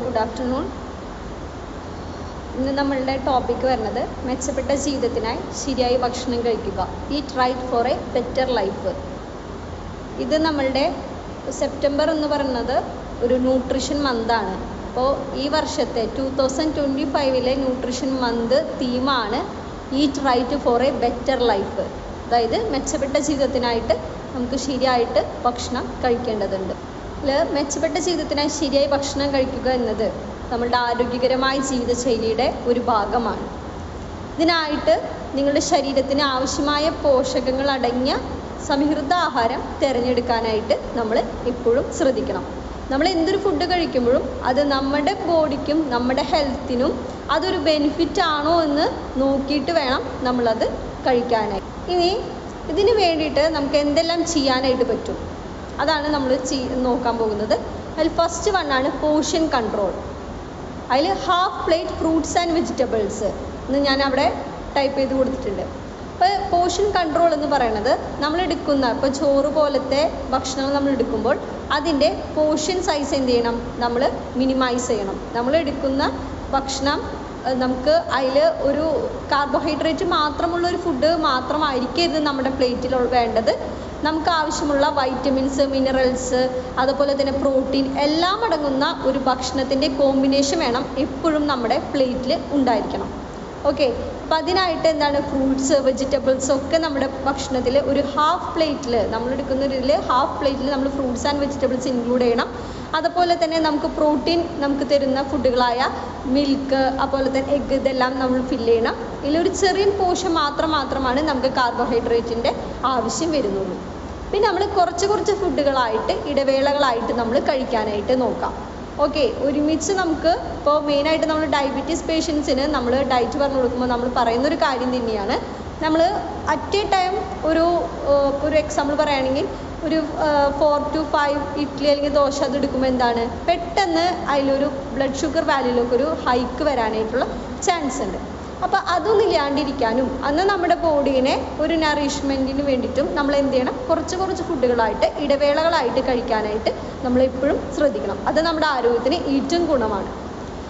Good afternoon. ഇന്ന് നമ്മളുടെ topic വരുന്നത് മെച്ചപ്പെട്ട ജീവിതത്തിനായി ശരിയായി ഭക്ഷണം കഴിക്കുക. Eat right for a better life. ഇത് നമ്മളുടെ സെപ്റ്റംബർ എന്ന് പറയുന്നത് ഒരു ന്യൂട്രീഷൻ മന്താണ്. അപ്പോൾ ഈ വർഷത്തെ 2025 ന്യൂട്രീഷൻ മന്ത് തീമാണ് eat right for a better life. അതായത് മെച്ചപ്പെട്ട ജീവിതത്തിനായിട്ട് നമുക്ക് ശരിയായിട്ട് ഭക്ഷണം കഴിക്കേണ്ടതുണ്ട്. മെച്ചപ്പെട്ട ജീവിതത്തിനായി ശരിയായി ഭക്ഷണം കഴിക്കുക എന്നത് നമ്മളുടെ ആരോഗ്യകരമായ ജീവിതശൈലിയുടെ ഒരു ഭാഗമാണ്. ഇതിനായിട്ട് നിങ്ങളുടെ ശരീരത്തിന് ആവശ്യമായ പോഷകങ്ങൾ അടങ്ങിയ സമൃദ്ധ ആഹാരം തിരഞ്ഞെടുക്കാനായിട്ട് നമ്മൾ എപ്പോഴും ശ്രദ്ധിക്കണം. നമ്മൾ എന്തൊരു ഫുഡ് കഴിക്കുമ്പോഴും അത് നമ്മുടെ ബോഡിക്കും നമ്മുടെ ഹെൽത്തിനും അതൊരു ബെനിഫിറ്റ് ആണോ എന്ന് നോക്കിയിട്ട് വേണം നമ്മളത് കഴിക്കാനായി. ഇനി ഇതിന് വേണ്ടിയിട്ട് നമുക്ക് എന്തെല്ലാം ചെയ്യാനായിട്ട് പറ്റും, അതാണ് നമ്മൾ നോക്കാൻ പോകുന്നത്. അതിൽ ഫസ്റ്റ് വണ്ണാണ് പോർഷൻ കൺട്രോൾ. അതിൽ half plate fruits and vegetables എന്ന് ഞാൻ അവിടെ ടൈപ്പ് ചെയ്ത് കൊടുത്തിട്ടുണ്ട്. അപ്പോൾ പോർഷൻ കൺട്രോൾ എന്ന് പറയുന്നത് നമ്മൾ എടുക്കുന്ന ഇപ്പോൾ ചോറ് പോലത്തെ ഭക്ഷണങ്ങൾ നമ്മൾ എടുക്കുമ്പോൾ അതിൻ്റെ പോർഷൻ സൈസ് എന്ത് ചെയ്യണം, നമ്മൾ മിനിമൈസ് ചെയ്യണം. നമ്മൾ എടുക്കുന്ന ഭക്ഷണം നമുക്ക് അതിൽ ഒരു കാർബോഹൈഡ്രേറ്റ് മാത്രമുള്ളൊരു ഫുഡ് മാത്രമായിരിക്കരുത് നമ്മുടെ പ്ലേറ്റിൽ വേണ്ടത്. നമുക്ക് ആവശ്യമുള്ള വൈറ്റമിൻസ്, മിനറൽസ്, അതുപോലെ തന്നെ പ്രോട്ടീൻ എല്ലാം അടങ്ങുന്ന ഒരു ഭക്ഷണത്തിൻ്റെ കോമ്പിനേഷൻ വേണം എപ്പോഴും നമ്മുടെ പ്ലേറ്റിൽ ഉണ്ടായിരിക്കണം. ഓക്കെ, അപ്പോൾ അതിനായിട്ട് എന്താണ് ഫ്രൂട്ട്സ്, വെജിറ്റബിൾസ് ഒക്കെ നമ്മുടെ ഭക്ഷണത്തിൽ ഒരു ഹാഫ് പ്ലേറ്റിൽ നമ്മൾ എടുക്കുന്ന ഇതിൽ ഹാഫ് പ്ലേറ്റിൽ നമ്മൾ ഫ്രൂട്ട്സ് ആൻഡ് വെജിറ്റബിൾസ് ഇൻക്ലൂഡ് ചെയ്യണം. അതുപോലെ തന്നെ നമുക്ക് പ്രോട്ടീൻ നമുക്ക് തരുന്ന ഫുഡുകളായ മിൽക്ക്, അതുപോലെ തന്നെ എഗ്ഗ്, ഇതെല്ലാം നമ്മൾ ഫില്ല് ചെയ്യണം. ഇതിലൊരു ചെറിയ പോർഷൻ മാത്രമാണ് നമുക്ക് കാർബോഹൈഡ്രേറ്റിൻ്റെ ആവശ്യം വരുന്നുള്ളൂ. പിന്നെ നമ്മൾ കുറച്ച് ഫുഡുകളായിട്ട് ഇടവേളകളായിട്ട് നമ്മൾ കഴിക്കാനായിട്ട് നോക്കാം. ഓക്കെ, ഒരുമിച്ച് നമുക്ക് ഇപ്പോൾ മെയിനായിട്ട് നമ്മൾ ഡയബറ്റീസ് പേഷ്യൻസിന് നമ്മൾ ഡയറ്റ് പറഞ്ഞു കൊടുക്കുമ്പോൾ നമ്മൾ പറയുന്നൊരു കാര്യം തന്നെയാണ്, നമ്മൾ അറ്റ് എ ടൈം ഒരു എക്സാമ്പിൾ പറയുകയാണെങ്കിൽ ഒരു 4 to 5 ഇഡ്ഡലി അല്ലെങ്കിൽ ദോശ അത് എടുക്കുമ്പോൾ എന്താണ് പെട്ടെന്ന് അതിലൊരു ബ്ലഡ് ഷുഗർ വാല്യൂയിലൊക്കെ ഒരു ഹൈക്ക് വരാനായിട്ടുള്ള ചാൻസ് ഉണ്ട്. അപ്പോൾ അതൊന്നും ഇല്ലാണ്ടിരിക്കാനും അന്ന് നമ്മുടെ ബോഡീനെ ഒരു നറിഷ്മെൻറ്റിന് വേണ്ടിയിട്ടും നമ്മൾ എന്ത് ചെയ്യണം, കുറച്ച് ഫുഡുകളായിട്ട് ഇടവേളകളായിട്ട് കഴിക്കാനായിട്ട് നമ്മളെപ്പോഴും ശ്രദ്ധിക്കണം. അത് നമ്മുടെ ആരോഗ്യത്തിന് ഏറ്റവും ഗുണമാണ്.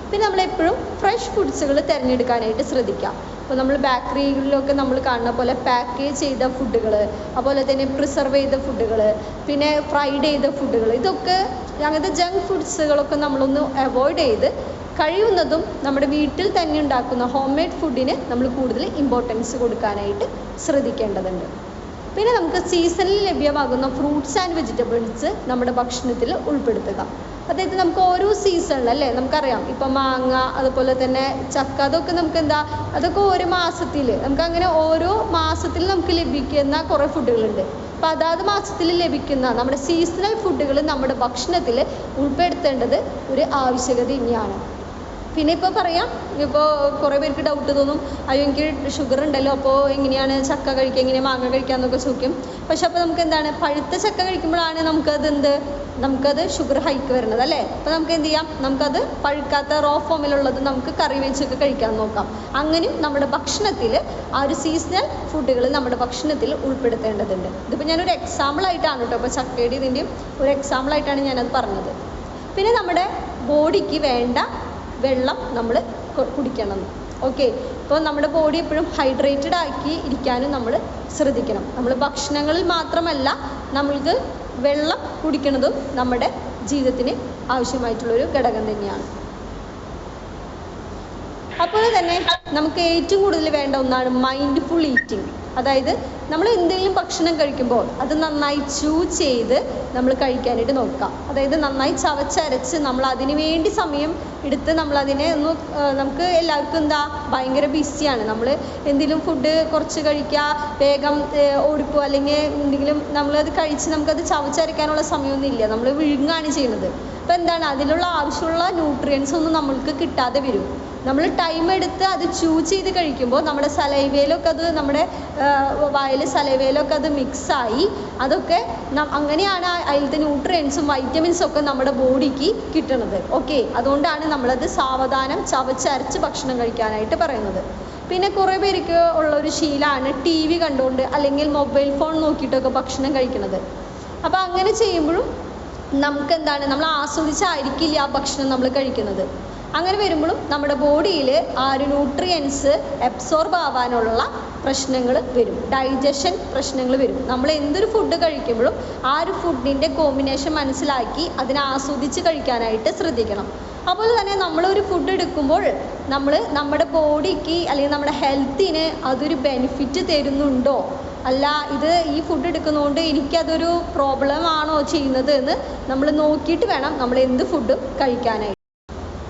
പിന്നെ നമ്മളെപ്പോഴും ഫ്രഷ് ഫുഡ്സുകൾ തിരഞ്ഞെടുക്കാനായിട്ട് ശ്രദ്ധിക്കാം. ഇപ്പോൾ നമ്മൾ ബേക്കറികളിലൊക്കെ നമ്മൾ കാണുന്ന പോലെ പാക്കേജ് ചെയ്ത ഫുഡുകൾ, അതുപോലെ തന്നെ പ്രിസർവ് ചെയ്ത ഫുഡുകൾ, പിന്നെ ഫ്രൈഡ് ചെയ്ത ഫുഡുകൾ, ഇതൊക്കെ അങ്ങനത്തെ ജങ്ക് ഫുഡ്സുകളൊക്കെ നമ്മളൊന്ന് അവോയ്ഡ് ചെയ്ത് കഴിയുന്നതും നമ്മുടെ വീട്ടിൽ തന്നെ ഉണ്ടാക്കുന്ന ഹോം മെയ്ഡ് ഫുഡിന് നമ്മൾ കൂടുതൽ ഇമ്പോർട്ടൻസ് കൊടുക്കാനായിട്ട് ശ്രദ്ധിക്കേണ്ടതുണ്ട്. പിന്നെ നമുക്ക് സീസണിൽ ലഭ്യമാകുന്ന ഫ്രൂട്ട്സ് ആൻഡ് വെജിറ്റബിൾസ് നമ്മുടെ ഭക്ഷണത്തിൽ ഉൾപ്പെടുത്തുക. അതായത് നമുക്ക് ഓരോ സീസണിൽ അല്ലേ, നമുക്കറിയാം ഇപ്പം മാങ്ങ, അതുപോലെ തന്നെ ചക്ക, അതൊക്കെ നമുക്ക് അതൊക്കെ ഓരോ മാസത്തിൽ നമുക്കങ്ങനെ ഓരോ മാസത്തിൽ നമുക്ക് ലഭിക്കുന്ന കുറേ ഫുഡുകളുണ്ട്. അപ്പോൾ അതാത് മാസത്തിൽ ലഭിക്കുന്ന നമ്മുടെ സീസണൽ ഫുഡുകൾ നമ്മുടെ ഭക്ഷണത്തിൽ ഉൾപ്പെടുത്തേണ്ടത് ഒരു ആവശ്യകത തന്നെയാണ്. പിന്നെ ഇപ്പോൾ പറയാം, ഇപ്പോൾ കുറേ പേർക്ക് ഡൗട്ട് തോന്നും, അയ്യോ എനിക്ക് ഷുഗർ ഉണ്ടല്ലോ, അപ്പോൾ എങ്ങനെയാണ് ചക്ക കഴിക്കുക, എങ്ങനെയാണ് മാങ്ങ കഴിക്കാമെന്നൊക്കെ ചോദിക്കും. പക്ഷെ അപ്പോൾ നമുക്ക് എന്താണ്, പഴുത്ത ചക്ക കഴിക്കുമ്പോഴാണ് നമുക്കത് ഷുഗർ ഹൈക്ക് വരുന്നത് അല്ലേ. അപ്പോൾ നമുക്ക് എന്ത് ചെയ്യാം, നമുക്കത് പഴുക്കാത്ത റോ ഫോമിലുള്ളത് നമുക്ക് കറി വെച്ചൊക്കെ കഴിക്കാൻ നോക്കാം. അങ്ങനെയും നമ്മുടെ ഭക്ഷണത്തിൽ ആ ഒരു സീസണൽ ഫുഡുകൾ നമ്മുടെ ഭക്ഷണത്തിൽ ഉൾപ്പെടുത്തേണ്ടതുണ്ട്. ഇതിപ്പോൾ ഞാനൊരു എക്സാമ്പിളായിട്ടാണ് കേട്ടോ, ഇപ്പോൾ ചക്കയുടെ ഇതിൻ്റെയും ഒരു എക്സാമ്പിളായിട്ടാണ് ഞാനത് പറഞ്ഞത്. പിന്നെ നമ്മുടെ ബോഡിക്ക് വേണ്ട വെള്ളം നമ്മൾ കുടിക്കണം. ഓക്കെ, ഇപ്പോൾ നമ്മുടെ ബോഡി എപ്പോഴും ഹൈഡ്രേറ്റഡ് ആക്കി ഇരിക്കാനും നമ്മൾ ശ്രദ്ധിക്കണം. നമ്മൾ ഭക്ഷണങ്ങളിൽ മാത്രമല്ല നമ്മൾക്ക് വെള്ളം കുടിക്കുന്നതും നമ്മുടെ ജീവിതത്തിന് ആവശ്യമായിട്ടുള്ളൊരു ഘടകം തന്നെയാണ്. അപ്പോൾ തന്നെ നമുക്ക് ഏറ്റവും കൂടുതൽ വേണ്ട ഒന്നാണ് മൈൻഡ്ഫുൾ ഈറ്റിംഗ്. അതായത് നമ്മൾ എന്തെങ്കിലും ഭക്ഷണം കഴിക്കുമ്പോൾ അത് നന്നായി ചൂസ് ചെയ്ത് നമ്മൾ കഴിക്കാനായിട്ട് നോക്കുക. അതായത് നന്നായി ചവച്ചരച്ച് നമ്മൾ അതിന് വേണ്ടി സമയം എടുത്ത് നമ്മളതിനെ നമുക്ക് എല്ലാവർക്കും ഭയങ്കര ബിസിയാണ്. നമ്മൾ എന്തെങ്കിലും ഫുഡ് കുറച്ച് കഴിക്കുക, വേഗം ഓടിപ്പോൾ, അല്ലെങ്കിൽ എന്തെങ്കിലും നമ്മളത് കഴിച്ച് നമുക്കത് ചവച്ചരയ്ക്കാനുള്ള സമയമൊന്നും ഇല്ല, നമ്മൾ വിഴുങ്ങാണ് ചെയ്യുന്നത്. അപ്പോൾ എന്താണ്, അതിലുള്ള ആവശ്യമുള്ള ന്യൂട്രിയൻസ് ഒന്നും നമ്മൾക്ക് കിട്ടാതെ വരും. നമ്മൾ ടൈം എടുത്ത് അത് ചൂസ് ചെയ്ത് കഴിക്കുമ്പോൾ നമ്മുടെ സലൈവയിലൊക്കെ അത് നമ്മുടെ വായിൽ സലൈവയിലൊക്കെ അത് മിക്സായി അതൊക്കെ അങ്ങനെയാണ് അതിലത്തെ ന്യൂട്രിയൻസും വൈറ്റമിൻസും ഒക്കെ നമ്മുടെ ബോഡിക്ക് കിട്ടുന്നത്. ഓക്കെ, അതുകൊണ്ടാണ് നമ്മളത് സാവധാനം ചവച്ചരച്ച് ഭക്ഷണം കഴിക്കാനായിട്ട് പറയുന്നത്. പിന്നെ കുറേ പേർക്ക് ഉള്ളൊരു ശീലമാണ് TV കണ്ടുകൊണ്ട് അല്ലെങ്കിൽ മൊബൈൽ ഫോൺ നോക്കിയിട്ടൊക്കെ ഭക്ഷണം കഴിക്കുന്നത്. അപ്പോൾ അങ്ങനെ ചെയ്യുമ്പോഴും നമുക്ക് എന്താണ്, നമ്മൾ ആസ്വദിച്ചായിരിക്കില്ല ആ ഭക്ഷണം നമ്മൾ കഴിക്കുന്നത്. അങ്ങനെ വരുമ്പോഴും നമ്മുടെ ബോഡിയിൽ ആ ഒരു ന്യൂട്രിയൻസ് അബ്സോർബ് ആവാനുള്ള പ്രശ്നങ്ങൾ വരും, ഡൈജഷൻ പ്രശ്നങ്ങൾ വരും. നമ്മൾ എന്തൊരു ഫുഡ് കഴിക്കുമ്പോഴും ആ ഒരു ഫുഡിൻ്റെ കോമ്പിനേഷൻ മനസ്സിലാക്കി അതിനെ ആസ്വദിച്ച് കഴിക്കാനായിട്ട് ശ്രദ്ധിക്കണം. അതുപോലെ തന്നെ നമ്മളൊരു ഫുഡ് എടുക്കുമ്പോൾ നമ്മുടെ ബോഡിക്ക് അല്ലെങ്കിൽ നമ്മുടെ ഹെൽത്തിന് അതൊരു ബെനിഫിറ്റ് തരുന്നുണ്ടോ, അല്ല ഇത് ഈ ഫുഡ് എടുക്കുന്നതുകൊണ്ട് എനിക്കതൊരു പ്രോബ്ലം ആണോ ചെയ്യുന്നത് എന്ന് നമ്മൾ നോക്കിയിട്ട് വേണം നമ്മൾ എന്ത് ഫുഡും കഴിക്കാനായിട്ട്.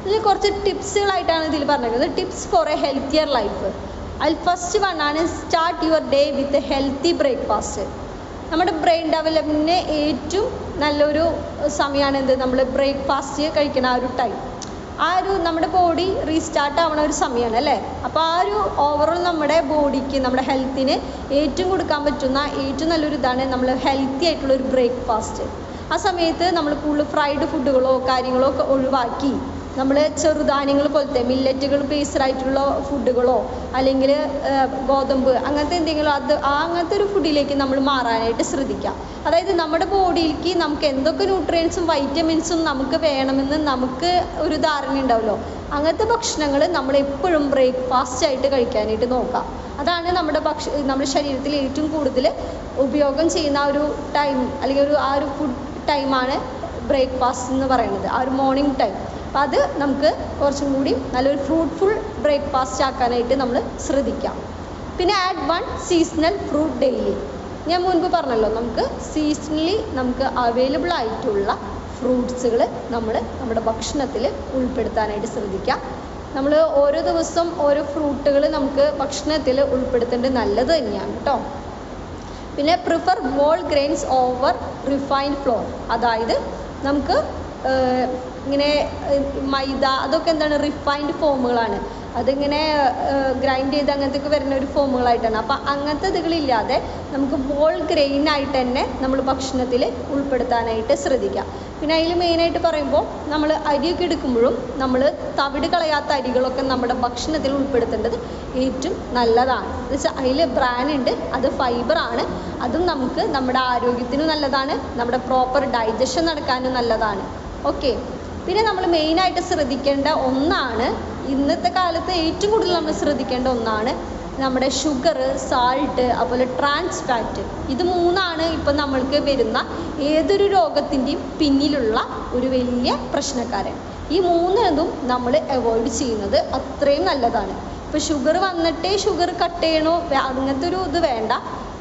ഇതിൽ കുറച്ച് ടിപ്സുകളായിട്ടാണ് ഇതിൽ പറഞ്ഞിരിക്കുന്നത്. Tips four A healthier life. അതിൽ ഫസ്റ്റ് വൺ ആണ് start your day with a healthy breakfast. നമ്മുടെ ബ്രെയിൻ ഡെവലപ്മെൻറ്റിന് ഏറ്റവും നല്ലൊരു സമയമാണ് എന്ത്, നമ്മൾ ബ്രേക്ക്ഫാസ്റ്റ് കഴിക്കുന്ന ആ ഒരു ടൈം. ആ ഒരു നമ്മുടെ ബോഡി റീസ്റ്റാർട്ട് ആവണ ഒരു സമയമാണ് അല്ലേ. അപ്പോൾ ആ ഒരു ഓവറോൾ നമ്മുടെ ബോഡിക്ക്, നമ്മുടെ ഹെൽത്തിന് ഏറ്റവും കൊടുക്കാൻ പറ്റുന്ന ഏറ്റവും നല്ലൊരു ഇതാണ് നമ്മൾ ഹെൽത്തി ആയിട്ടുള്ള ഒരു ബ്രേക്ക്ഫാസ്റ്റ്. ആ സമയത്ത് നമ്മൾ കൂടുതൽ ഫ്രൈഡ് ഫുഡുകളോ കാര്യങ്ങളോ ഒക്കെ ഒഴിവാക്കി നമ്മൾ ചെറുധാന്യങ്ങൾ പോലത്തെ മില്ലറ്റുകൾ ബേസ്ഡ് ആയിട്ടുള്ള ഫുഡുകളോ അല്ലെങ്കിൽ ഗോതമ്പ് അങ്ങനത്തെ എന്തെങ്കിലും അങ്ങനത്തെ ഒരു ഫുഡിലേക്ക് നമ്മൾ മാറാനായിട്ട് ശ്രദ്ധിക്കാം. അതായത് നമ്മുടെ ബോഡിയിലേക്ക് നമുക്ക് എന്തൊക്കെ ന്യൂട്രിയൻസും വൈറ്റമിൻസും നമുക്ക് വേണമെന്ന് നമുക്ക് ഒരു ധാരണ ഉണ്ടാവുമല്ലോ. അങ്ങനത്തെ ഭക്ഷണങ്ങൾ നമ്മൾ എപ്പോഴും ബ്രേക്ക്ഫാസ്റ്റ് ആയിട്ട് കഴിക്കാനായിട്ട് നോക്കാം. അതാണ് നമ്മുടെ ശരീരത്തിൽ ഏറ്റവും കൂടുതൽ ഉപയോഗം ചെയ്യുന്ന ആ ഒരു ടൈം, അല്ലെങ്കിൽ ആ ഒരു ഫുഡ് ടൈമാണ് ബ്രേക്ക്ഫാസ്റ്റ് എന്ന് പറയുന്നത്, ആ ഒരു മോർണിംഗ് ടൈം. അപ്പം അത് നമുക്ക് കുറച്ചും കൂടി നല്ലൊരു ഫ്രൂട്ട്ഫുൾ ബ്രേക്ക്ഫാസ്റ്റ് ആക്കാനായിട്ട് നമ്മൾ ശ്രദ്ധിക്കാം. പിന്നെ ആഡ് 1 സീസണൽ ഫ്രൂട്ട് ഡെയിലി. ഞാൻ മുൻപ് പറഞ്ഞല്ലോ, നമുക്ക് സീസണലി നമുക്ക് അവൈലബിൾ ആയിട്ടുള്ള ഫ്രൂട്ട്സുകൾ നമ്മുടെ ഭക്ഷണത്തിൽ ഉൾപ്പെടുത്താനായിട്ട് ശ്രദ്ധിക്കാം. നമ്മൾ ഓരോ ദിവസം ഓരോ ഫ്രൂട്ടുകൾ നമുക്ക് ഭക്ഷണത്തിൽ ഉൾപ്പെടുത്തേണ്ടത് നല്ലത് തന്നെയാണ് കേട്ടോ. പിന്നെ prefer whole grains over refined flour. അതായത് നമുക്ക് ഇങ്ങനെ മൈദ അതൊക്കെ എന്താണ്, റിഫൈൻഡ് ഫോമുകളാണ്. അതിങ്ങനെ ഗ്രൈൻഡ് ചെയ്ത് അങ്ങനത്തെയൊക്കെ വരുന്ന ഒരു ഫോമുകളായിട്ടാണ്. അപ്പം അങ്ങനത്തെ ഇതുകളില്ലാതെ നമുക്ക് വോൾ ഗ്രെയിൻ ആയിട്ട് തന്നെ നമ്മൾ ഭക്ഷണത്തിൽ ഉൾപ്പെടുത്താനായിട്ട് ശ്രദ്ധിക്കാം. പിന്നെ അതിൽ മെയിനായിട്ട് പറയുമ്പോൾ നമ്മൾ അരിയൊക്കെ എടുക്കുമ്പോഴും നമ്മൾ തവിട് കളയാത്ത അരികളൊക്കെ നമ്മുടെ ഭക്ഷണത്തിൽ ഉൾപ്പെടുത്തേണ്ടത് ഏറ്റവും നല്ലതാണ്. എന്ന് വെച്ചാൽ അതിൽ ബ്രാൻ ഉണ്ട്, അത് ഫൈബറാണ്, അതും നമുക്ക് നമ്മുടെ ആരോഗ്യത്തിനും നല്ലതാണ്, നമ്മുടെ പ്രോപ്പർ ഡൈജഷൻ നടക്കാനും നല്ലതാണ്. ഓക്കെ. പിന്നെ നമ്മൾ മെയിനായിട്ട് ശ്രദ്ധിക്കേണ്ട ഒന്നാണ്, ഇന്നത്തെ കാലത്ത് ഏറ്റവും കൂടുതൽ നമ്മൾ ശ്രദ്ധിക്കേണ്ട ഒന്നാണ് നമ്മുടെ ഷുഗർ, സാൾട്ട്, അതുപോലെ ട്രാൻസ് ഫാറ്റ്. ഇത് മൂന്നാണ് ഇപ്പം നമ്മൾക്ക് വരുന്ന ഏതൊരു രോഗത്തിൻ്റെയും പിന്നിലുള്ള ഒരു വലിയ പ്രശ്നക്കാരൻ. ഈ മൂന്നതും നമ്മൾ അവോയ്ഡ് ചെയ്യുന്നത് അത്രയും നല്ലതാണ്. ഇപ്പോൾ ഷുഗർ വന്നിട്ടേ ഷുഗർ കട്ട് ചെയ്യണോ അങ്ങനത്തെ ഒരു ഇത് വേണ്ട.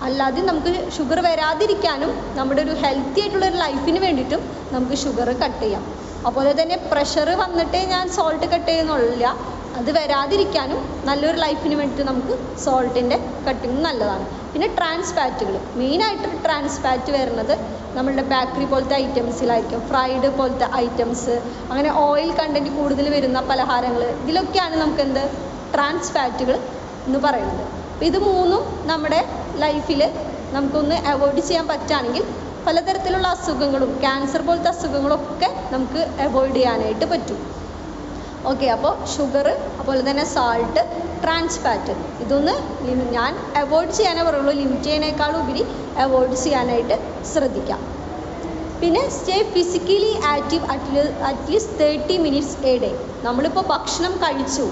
അല്ലാതെ നമുക്ക് ഷുഗർ വരാതിരിക്കാനും നമ്മുടെ ഒരു ഹെൽത്തി ആയിട്ടുള്ളൊരു ലൈഫിന് വേണ്ടിയിട്ടും നമുക്ക് ഷുഗർ കട്ട് ചെയ്യാം. അതുപോലെ തന്നെ പ്രഷർ വന്നിട്ടേ ഞാൻ സോൾട്ട് കട്ട് ചെയ്യുന്നില്ല, അത് വരാതിരിക്കാനും നല്ലൊരു ലൈഫിന് വേണ്ടിയിട്ട് നമുക്ക് സോൾട്ടിൻ്റെ കട്ടിങ് നല്ലതാണ്. പിന്നെ ട്രാൻസ് ഫാറ്റുകൾ, മെയിനായിട്ട് ട്രാൻസ് ഫാറ്റ് വരുന്നത് നമ്മളുടെ ബേക്കറി പോലത്തെ ഐറ്റംസിലായിരിക്കും, ഫ്രൈഡ് പോലത്തെ ഐറ്റംസ്, അങ്ങനെ ഓയിൽ കണ്ടൻറ്റ് കൂടുതൽ വരുന്ന പലഹാരങ്ങൾ, ഇതിലൊക്കെയാണ് നമുക്ക് എന്ത് ട്രാൻസ് ഫാറ്റുകൾ എന്ന് പറയുന്നത്. അപ്പോൾ ഇത് മൂന്നും നമ്മുടെ ലൈഫിൽ നമുക്കൊന്ന് അവോയ്ഡ് ചെയ്യാൻ പറ്റുകയാണെങ്കിൽ പലതരത്തിലുള്ള അസുഖങ്ങളും ക്യാൻസർ പോലത്തെ അസുഖങ്ങളൊക്കെ നമുക്ക് അവോയ്ഡ് ചെയ്യാനായിട്ട് പറ്റും. ഓക്കെ. അപ്പോൾ ഷുഗർ, അതുപോലെ തന്നെ സാൾട്ട്, ട്രാൻസ് ഫാറ്റ്, ഇതൊന്ന് ഞാൻ അവോയ്ഡ് ചെയ്യാനേ പറയുള്ളൂ, ലിമിറ്റ് ചെയ്യുന്നതിനേക്കാളും ഉപരി അവോയ്ഡ് ചെയ്യാനായിട്ട് ശ്രദ്ധിക്കാം. പിന്നെ stay physically active at least 30 minutes A day. നമ്മളിപ്പോൾ ഭക്ഷണം കഴിച്ചു,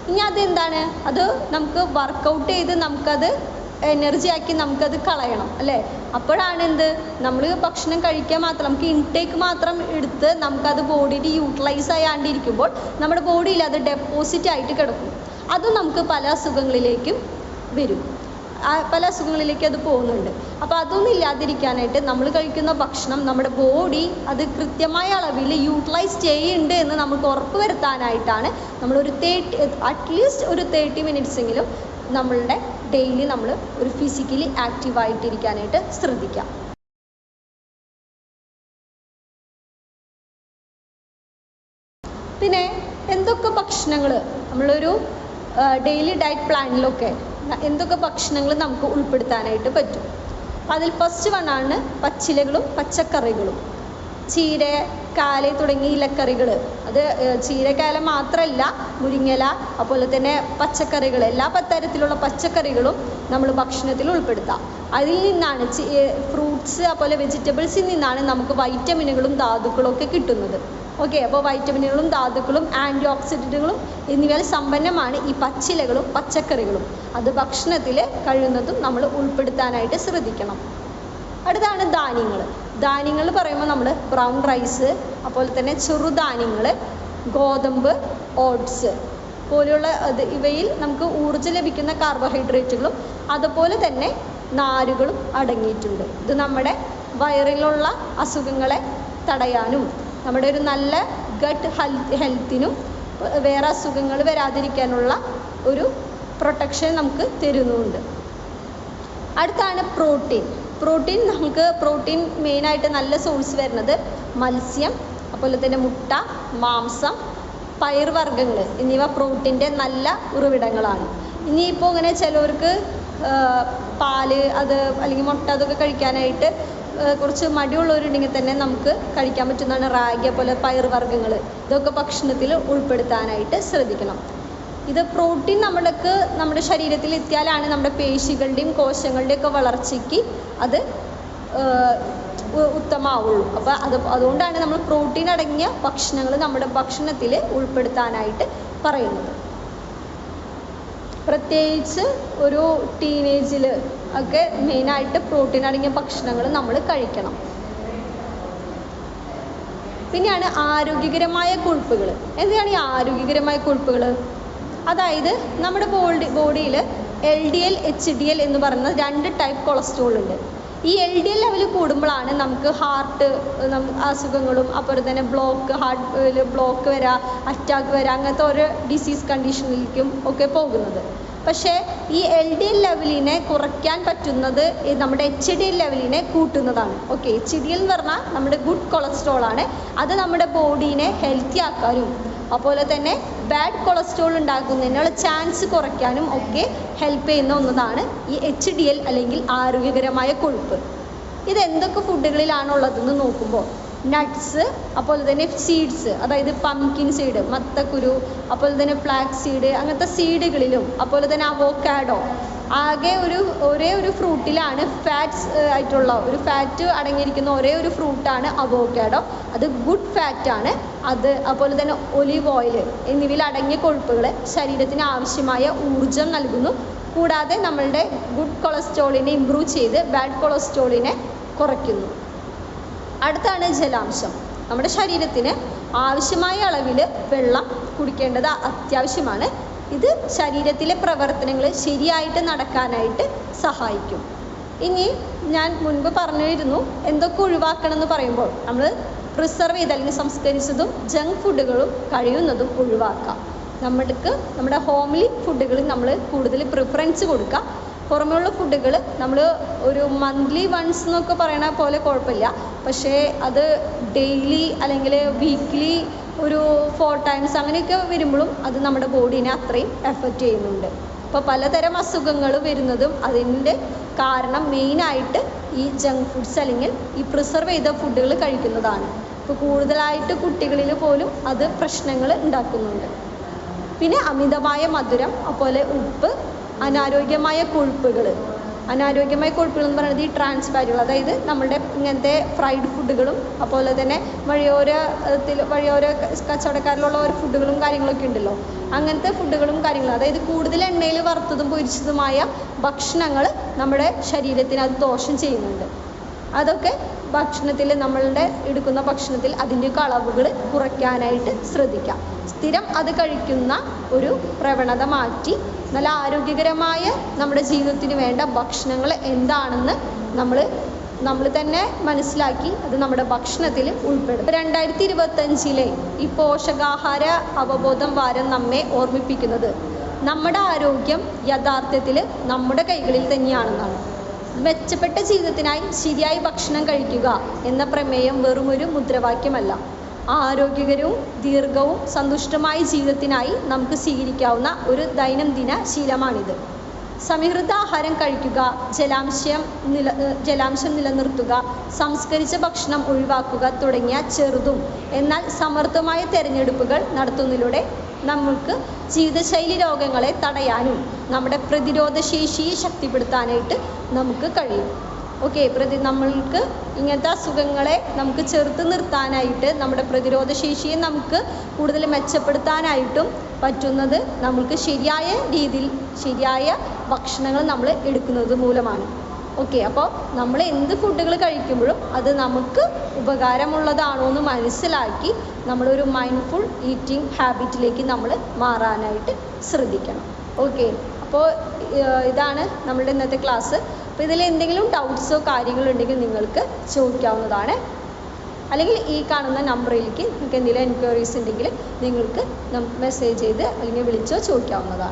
ഇനി അതെന്താണ്, അത് നമുക്ക് വർക്കൗട്ട് ചെയ്ത് നമുക്കത് എനർജി ആക്കി നമുക്കത് കളയണം അല്ലേ. അപ്പോഴാണ് എന്ത്, നമ്മൾ ഭക്ഷണം കഴിക്കാൻ മാത്രം നമുക്ക് ഇൻടേക്ക് മാത്രം എടുത്ത് നമുക്കത് ബോഡിയിൽ യൂട്ടിലൈസ് ആയാണ്ടിരിക്കുമ്പോൾ നമ്മുടെ ബോഡിയിൽ അത് ഡെപ്പോസിറ്റ് ആയിട്ട് കിടക്കും. അതും നമുക്ക് പല അസുഖങ്ങളിലേക്കും വരും, പല അസുഖങ്ങളിലേക്ക് അത് പോകുന്നുണ്ട്. അപ്പോൾ അതൊന്നും ഇല്ലാതിരിക്കാനായിട്ട് നമ്മൾ കഴിക്കുന്ന ഭക്ഷണം നമ്മുടെ ബോഡി അത് കൃത്യമായ അളവിൽ യൂട്ടിലൈസ് ചെയ്യുന്നുണ്ട് എന്ന് നമുക്ക് ഉറപ്പ് വരുത്താനായിട്ടാണ് നമ്മളൊരു അറ്റ്ലീസ്റ്റ് ഒരു 30 മിനിറ്റ്സെങ്കിലും നമ്മളുടെ ഡെയിലി നമ്മൾ ഒരു ഫിസിക്കലി ആക്റ്റീവായിട്ടിരിക്കാനായിട്ട് ശ്രദ്ധിക്കാം. പിന്നെ എന്തൊക്കെ ഭക്ഷണങ്ങൾ നമ്മളൊരു ഡെയിലി ഡയറ്റ് പ്ലാനിലൊക്കെ എന്തൊക്കെ ഭക്ഷണങ്ങൾ നമുക്ക് ഉൾപ്പെടുത്താനായിട്ട് പറ്റും. അതിൽ ഫസ്റ്റ് വണ്ണാണ് പച്ചിലകളും പച്ചക്കറികളും. ചീര, കാലെ തുടങ്ങിയ ഇലക്കറികൾ, അത് ചീരക്കാല മാത്രമല്ല, മുരിങ്ങല, അതുപോലെ തന്നെ പച്ചക്കറികൾ, എല്ലാ തരത്തിലുള്ള പച്ചക്കറികളും നമ്മൾ ഭക്ഷണത്തിൽ ഉൾപ്പെടുത്താം. അതിൽ നിന്നാണ് ഫ്രൂട്ട്സ്, അതുപോലെ വെജിറ്റബിൾസിൽ നിന്നാണ് നമുക്ക് വൈറ്റമിനുകളും ധാതുക്കളും ഒക്കെ കിട്ടുന്നത്. ഓക്കെ, അപ്പോൾ വൈറ്റമിനുകളും ധാതുക്കളും ആൻറ്റി ഓക്സിഡൻറ്റുകളും എന്നിവയാൽ സമ്പന്നമാണ് ഈ പച്ചിലകളും പച്ചക്കറികളും. അത് ഭക്ഷണത്തിൽ കഴിയുന്നതും നമ്മൾ ഉൾപ്പെടുത്താനായിട്ട് ശ്രദ്ധിക്കണം. അടുത്താണ് ധാന്യങ്ങൾ. ധാന്യങ്ങൾ പറയുമ്പോൾ നമ്മൾ ബ്രൗൺ റൈസ്, അതുപോലെ തന്നെ ചെറുധാന്യങ്ങൾ, ഗോതമ്പ്, ഓട്സ് പോലെയുള്ള ഇവയിൽ നമുക്ക് ഊർജ്ജം ലഭിക്കുന്ന കാർബോഹൈഡ്രേറ്റുകളും അതുപോലെ തന്നെ നാരുകളും അടങ്ങിയിട്ടുണ്ട്. ഇത് നമ്മുടെ വയറിലുള്ള അസുഖങ്ങളെ തടയാനും നമ്മുടെ ഒരു നല്ല ഗട്ട് ഹെൽത്തിനും വേറെ അസുഖങ്ങൾ വരാതിരിക്കാനുള്ള ഒരു പ്രൊട്ടക്ഷൻ നമുക്ക് തരുന്നുമുണ്ട്. അടുത്താണ് പ്രോട്ടീൻ. നമുക്ക് പ്രോട്ടീൻ മെയിനായിട്ട് നല്ല സോഴ്സ് വരുന്നത് മത്സ്യം, അതുപോലെ തന്നെ മുട്ട, മാംസം, പയർവർഗ്ഗങ്ങൾ എന്നിവ പ്രോട്ടീൻ്റെ നല്ല ഉറവിടങ്ങളാണ്. ഇനിയിപ്പോൾ ഇങ്ങനെ ചിലവർക്ക് പാല് അല്ലെങ്കിൽ മുട്ട അതൊക്കെ കഴിക്കാനായിട്ട് കുറച്ച് മടിയുള്ളവരുണ്ടെങ്കിൽ തന്നെ നമുക്ക് കഴിക്കാൻ പറ്റുന്നതാണ് റാഗി പോലെ പയർവർഗ്ഗങ്ങൾ. ഇതൊക്കെ ഭക്ഷണത്തിൽ ഉൾപ്പെടുത്താനായിട്ട് ശ്രദ്ധിക്കണം. ഇത് പ്രോട്ടീൻ നമ്മുടെ ശരീരത്തിൽ എത്തിയാലാണ് നമ്മുടെ പേശികളുടെയും കോശങ്ങളുടെയും ഒക്കെ വളർച്ചയ്ക്ക് അത് ഉത്തമമാവുള്ളൂ. അപ്പോൾ അതുകൊണ്ടാണ് നമ്മൾ പ്രോട്ടീൻ അടങ്ങിയ ഭക്ഷണങ്ങൾ നമ്മുടെ ഭക്ഷണത്തിൽ ഉൾപ്പെടുത്താനായിട്ട് പറയുന്നത്. പ്രത്യേകിച്ച് ഒരു ടീനേജിൽ ഒക്കെ മെയിനായിട്ട് പ്രോട്ടീൻ അടങ്ങിയ ഭക്ഷണങ്ങൾ നമ്മൾ കഴിക്കണം. പിന്നെയാണ് ആരോഗ്യകരമായ കൊഴുപ്പുകൾ. എന്താണ് ഈ ആരോഗ്യകരമായ കൊഴുപ്പുകൾ? അതായത് നമ്മുടെ ബോഡിയിൽ LDL, HDL എന്ന് പറയുന്ന 2 ടൈപ്പ് കൊളസ്ട്രോൾ ഉണ്ട്. ഈ LDL ലെവൽ കൂടുമ്പോഴാണ് നമുക്ക് ഹാർട്ട് അസുഖങ്ങളും അതുപോലെ തന്നെ ഹാർട്ടിൽ ബ്ലോക്ക് വരിക, അറ്റാക്ക് വരിക, അങ്ങനത്തെ ഓരോ ഡിസീസ് കണ്ടീഷനിലേക്കും ഒക്കെ പോകുന്നത്. പക്ഷേ ഈ LDL ലെവലിനെ കുറയ്ക്കാൻ പറ്റുന്നത് നമ്മുടെ HDL ലെവലിനെ കൂട്ടുന്നതാണ്. ഓക്കെ, HDL എന്ന് പറഞ്ഞാൽ നമ്മുടെ ഗുഡ് കൊളസ്ട്രോൾ ആണ്. അത് നമ്മുടെ ബോഡീനെ ഹെൽത്തി ആക്കാനും അതുപോലെ തന്നെ ബാഡ് കൊളസ്ട്രോൾ ഉണ്ടാക്കുന്നതിനുള്ള ചാൻസ് കുറയ്ക്കാനും ഒക്കെ ഹെൽപ്പ് ചെയ്യുന്ന ഒന്നതാണ് ഈ HDL അല്ലെങ്കിൽ ആരോഗ്യകരമായ കൊഴുപ്പ്. ഇത് എന്തൊക്കെ ഫുഡുകളിലാണുള്ളതെന്ന് നോക്കുമ്പോൾ നട്ട്സ്, അതുപോലെ തന്നെ സീഡ്സ്, അതായത് പംകിൻ സീഡ്, മത്തക്കുരു, അതുപോലെ തന്നെ ഫ്ലാക്സ് സീഡ്, അങ്ങനത്തെ സീഡുകളിലും അതുപോലെ തന്നെ അവോക്കാഡോ, ആകെ ഒരേ ഒരു ഫ്രൂട്ടിലാണ് ഫാറ്റ് അടങ്ങിയിരിക്കുന്ന ഒരേ ഒരു ഫ്രൂട്ടാണ് അവോക്കാഡോ. അത് ഗുഡ് ഫാറ്റാണ്. അതുപോലെ തന്നെ ഒലിവ് ഓയിൽ എന്നിവയിൽ അടങ്ങിയ കൊഴുപ്പുകൾ ശരീരത്തിന് ആവശ്യമായ ഊർജം നൽകുന്നു. കൂടാതെ നമ്മളുടെ ഗുഡ് കൊളസ്ട്രോളിനെ ഇമ്പ്രൂവ് ചെയ്ത് ബാഡ് കൊളസ്ട്രോളിനെ കുറയ്ക്കുന്നു. അടുത്താണ് ജലാംശം. നമ്മുടെ ശരീരത്തിന് ആവശ്യമായ അളവിൽ വെള്ളം കുടിക്കേണ്ടത് അത്യാവശ്യമാണ്. ഇത് ശരീരത്തിലെ പ്രവർത്തനങ്ങൾ ശരിയായിട്ട് നടക്കാനായിട്ട് സഹായിക്കും. ഇനി ഞാൻ മുൻപ് പറഞ്ഞിരുന്നു എന്തൊക്കെ ഒഴിവാക്കണം എന്ന് പറയുമ്പോൾ നമ്മൾ പ്രിസർവ് ചെയ്ത് അല്ലെങ്കിൽ സംസ്കരിച്ചതും ജങ്ക് ഫുഡുകളും കഴിയുന്നതും ഒഴിവാക്കാം. നമ്മുടെ ഹോംലി ഫുഡുകളിൽ നമ്മൾ കൂടുതൽ പ്രിഫറൻസ് കൊടുക്കുക. പുറമെയുള്ള ഫുഡുകൾ നമ്മൾ ഒരു മന്ത്ലി വൺസ് എന്നൊക്കെ പറയണ പോലെ കുഴപ്പമില്ല, പക്ഷേ അത് ഡെയിലി അല്ലെങ്കിൽ വീക്ക്ലി ഒരു 4 ടൈംസ് അങ്ങനെയൊക്കെ വരുമ്പോഴും അത് നമ്മുടെ ബോഡീനെ അത്രയും എഫക്റ്റ് ചെയ്യുന്നുണ്ട്. ഇപ്പോൾ പലതരം അസുഖങ്ങൾ വരുന്നതും അതിൻ്റെ കാരണം മെയിനായിട്ട് ഈ ജങ്ക് ഫുഡ്സ് അല്ലെങ്കിൽ ഈ പ്രിസർവ് ചെയ്ത ഫുഡുകൾ കഴിക്കുന്നതാണ്. ഇപ്പോൾ കൂടുതലായിട്ട് കുട്ടികളിൽ പോലും അത് പ്രശ്നങ്ങൾ ഉണ്ടാക്കുന്നുണ്ട്. പിന്നെ അമിതമായ മധുരം, അതുപോലെ ഉപ്പ്, അനാരോഗ്യമായ കൊഴുപ്പുകൾ എന്ന് പറയുന്നത് ഈ ട്രാൻസ് ഫാറ്റുകൾ, അതായത് നമ്മുടെ ഇങ്ങനത്തെ ഫ്രൈഡ് ഫുഡുകളും അതുപോലെ തന്നെ വഴിയോര കച്ചവടക്കാരിലുള്ള ഓരോ ഫുഡുകളും കാര്യങ്ങളൊക്കെ ഉണ്ടല്ലോ, അങ്ങനത്തെ ഫുഡുകളും കാര്യങ്ങളും, അതായത് കൂടുതൽ എണ്ണയിൽ വറുത്തതും പൊരിച്ചതുമായ ഭക്ഷണങ്ങൾ നമ്മുടെ ശരീരത്തിന് അത് ദോഷം ചെയ്യുന്നുണ്ട്. അതൊക്കെ നമ്മളുടെ എടുക്കുന്ന ഭക്ഷണത്തിൽ അതിൻ്റെയൊക്കെ അളവുകൾ കുറയ്ക്കാനായിട്ട് ശ്രദ്ധിക്കാം. സ്ഥിരം അത് കഴിക്കുന്ന ഒരു പ്രവണത മാറ്റി നല്ല ആരോഗ്യകരമായ നമ്മുടെ ജീവിതത്തിന് വേണ്ട ഭക്ഷണങ്ങൾ എന്താണെന്ന് നമ്മൾ തന്നെ മനസ്സിലാക്കി അത് നമ്മുടെ ഭക്ഷണത്തിൽ ഉൾപ്പെടും. 2025 ഈ പോഷകാഹാര അവബോധം വാരം നമ്മെ ഓർമ്മിപ്പിക്കുന്നത് നമ്മുടെ ആരോഗ്യം യഥാർത്ഥത്തിൽ നമ്മുടെ കൈകളിൽ തന്നെയാണെന്നാണ്. മെച്ചപ്പെട്ട ജീവിതത്തിനായി ശരിയായി ഭക്ഷണം കഴിക്കുക എന്ന പ്രമേയം വെറുമൊരു മുദ്രാവാക്യമല്ല, ആരോഗ്യകരവും ദീർഘവും സന്തുഷ്ടമായ ജീവിതത്തിനായി നമുക്ക് സ്വീകരിക്കാവുന്ന ഒരു ദൈനംദിന ശീലമാണിത്. സമീകൃത ആഹാരം കഴിക്കുക, ജലാംശം നിലനിർത്തുക, സംസ്കരിച്ച ഭക്ഷണം ഒഴിവാക്കുക തുടങ്ങിയ ചെറുതും എന്നാൽ സമർത്ഥമായ തിരഞ്ഞെടുപ്പുകൾ നടത്തുന്നതിലൂടെ നമുക്ക് ജീവിതശൈലി രോഗങ്ങളെ തടയാനും നമ്മുടെ പ്രതിരോധ ശേഷിയെ ശക്തിപ്പെടുത്താനായിട്ട് നമുക്ക് കഴിയും. ഓക്കെ, നമ്മൾക്ക് ഇങ്ങനത്തെ അസുഖങ്ങളെ നമുക്ക് ചെറുത്ത് നിർത്താനായിട്ട് നമ്മുടെ പ്രതിരോധ ശേഷിയെ നമുക്ക് കൂടുതൽ മെച്ചപ്പെടുത്താനായിട്ടും പറ്റുന്നത് നമുക്ക് ശരിയായ രീതിയിൽ ശരിയായ ഭക്ഷണങ്ങൾ നമ്മൾ എടുക്കുന്നത് മൂലമാണ്. ഓക്കെ, അപ്പോൾ നമ്മൾ എന്ത് ഫുഡുകൾ കഴിക്കുമ്പോഴും അത് നമുക്ക് ഉപകാരമുള്ളതാണോ എന്ന് മനസ്സിലാക്കി നമ്മളൊരു മൈൻഡ്ഫുൾ ഈറ്റിംഗ് ഹാബിറ്റിലേക്ക് നമ്മൾ മാറാനായിട്ട് ശ്രദ്ധിക്കണം. ഓക്കെ, അപ്പോൾ ഇതാണ് നമ്മളുടെ ഇന്നത്തെ ക്ലാസ്. അപ്പോൾ ഇതിൽ എന്തെങ്കിലും ഡൗട്ട്സോ കാര്യങ്ങളോ ഉണ്ടെങ്കിൽ നിങ്ങൾക്ക് ചോദിക്കാവുന്നതാണ്. അല്ലെങ്കിൽ ഈ കാണുന്ന നമ്പറിലേക്ക് നിങ്ങൾക്ക് എന്തെങ്കിലും എൻക്വയറീസ് ഉണ്ടെങ്കിൽ നിങ്ങൾക്ക് മെസ്സേജ് ചെയ്ത് അല്ലെങ്കിൽ വിളിച്ചോ ചോദിക്കാവുന്നതാണ്.